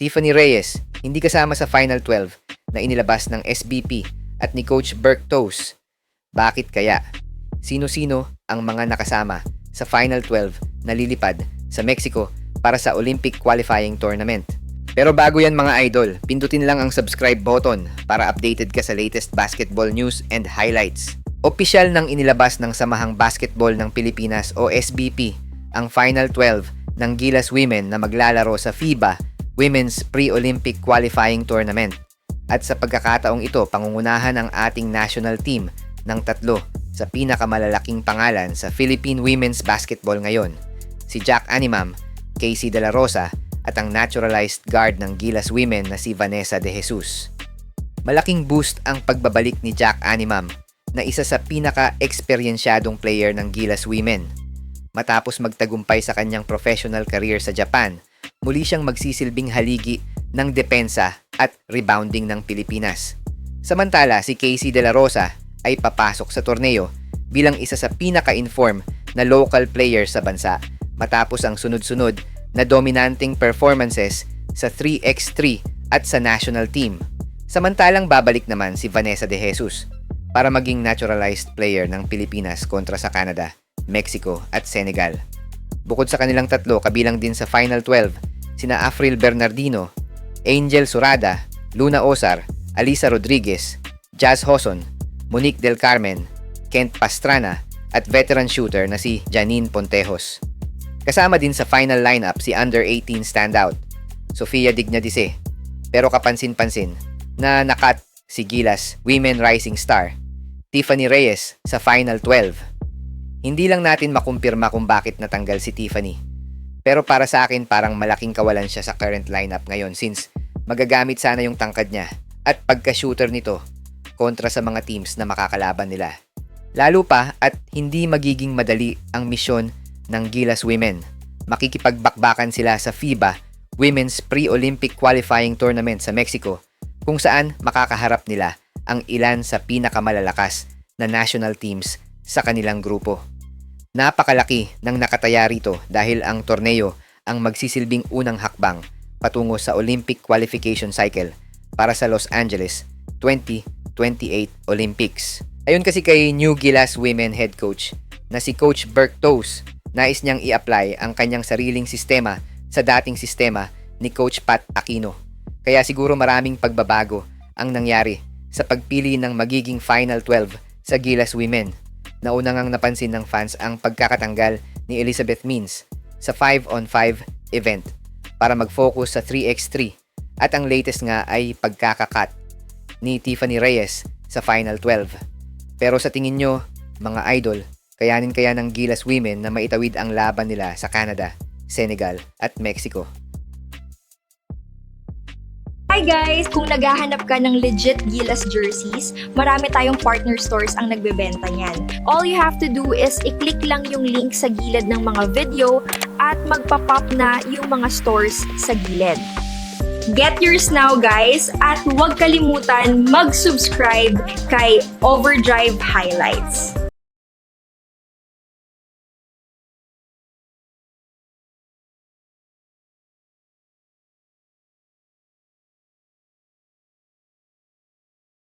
Tiffany Reyes, hindi kasama sa Final 12 na inilabas ng SBP at ni Coach Burke Toes. Bakit kaya? Sino-sino ang mga nakasama sa Final 12 na lilipad sa Mexico para sa Olympic Qualifying Tournament? Pero bago yan mga idol, pindutin lang ang subscribe button para updated ka sa latest basketball news and highlights. Opisyal nang inilabas ng Samahang Basketball ng Pilipinas o SBP ang Final 12 ng Gilas Women na maglalaro sa FIBA Women's Pre-Olympic Qualifying Tournament. At sa pagkakataong ito, pangungunahan ang ating national team ng tatlo sa pinakamalalaking pangalan sa Philippine Women's Basketball ngayon, si Jack Animam, Casey De La Rosa at ang naturalized guard ng Gilas Women na si Vanessa De Jesus. Malaking boost ang pagbabalik ni Jack Animam na isa sa pinaka-eksperyensyadong player ng Gilas Women. Matapos magtagumpay sa kanyang professional career sa Japan, muli siyang magsisilbing haligi ng depensa at rebounding ng Pilipinas. Samantala, si Casey De La Rosa ay papasok sa torneo bilang isa sa pinaka-inform na local player sa bansa matapos ang sunod-sunod na dominanting performances sa 3x3 at sa national team. Samantalang babalik naman si Vanessa De Jesus para maging naturalized player ng Pilipinas kontra sa Canada, Mexico at Senegal. Bukod sa kanilang tatlo, kabilang din sa Final 12 sina Afril Bernardino, Angel Surada, Luna Osar, Alisa Rodriguez, Jazz Hoson, Monique Del Carmen, Kent Pastrana at veteran shooter na si Janine Pontejos. Kasama din sa final lineup si under-18 standout, Sofia Dignadice, pero kapansin-pansin na nakat si Gilas Women Rising Star, Tiffany Reyes sa Final 12. Hindi lang natin makumpirma kung bakit natanggal si Tiffany. Pero para sa akin parang malaking kawalan siya sa current lineup ngayon since magagamit sana yung tangkad niya at pagka-shooter nito kontra sa mga teams na makakalaban nila. Lalo pa at hindi magiging madali ang misyon ng Gilas Women. Makikipagbakbakan sila sa FIBA Women's Pre-Olympic Qualifying Tournament sa Mexico kung saan makakaharap nila ang ilan sa pinakamalalakas na national teams sa kanilang grupo. Napakalaki ng nakataya rito dahil ang torneo ang magsisilbing unang hakbang patungo sa Olympic qualification cycle para sa Los Angeles 2028 Olympics. Ayon kasi kay New Gilas Women Head Coach na si Coach Burke Toes, nais niyang i-apply ang kanyang sariling sistema sa dating sistema ni Coach Pat Aquino. Kaya siguro maraming pagbabago ang nangyari sa pagpili ng magiging Final 12 sa Gilas Women. Nauna ngang napansin ng fans ang pagkakatanggal ni Elizabeth Means sa 5-on-5 event para mag-focus sa 3x3 at ang latest nga ay pagkakakat ni Tiffany Reyes sa Final 12. Pero sa tingin nyo, mga idol, kayanin kaya ng Gilas Women na maitawid ang laban nila sa Canada, Senegal at Mexico? Hi guys! Kung naghahanap ka ng legit Gilas jerseys, marami tayong partner stores ang nagbebenta niyan. All you have to do is i-click lang yung link sa gilid ng mga video at magpa-pop na yung mga stores sa gilid. Get yours now guys at huwag kalimutan mag-subscribe kay Overdrive Highlights.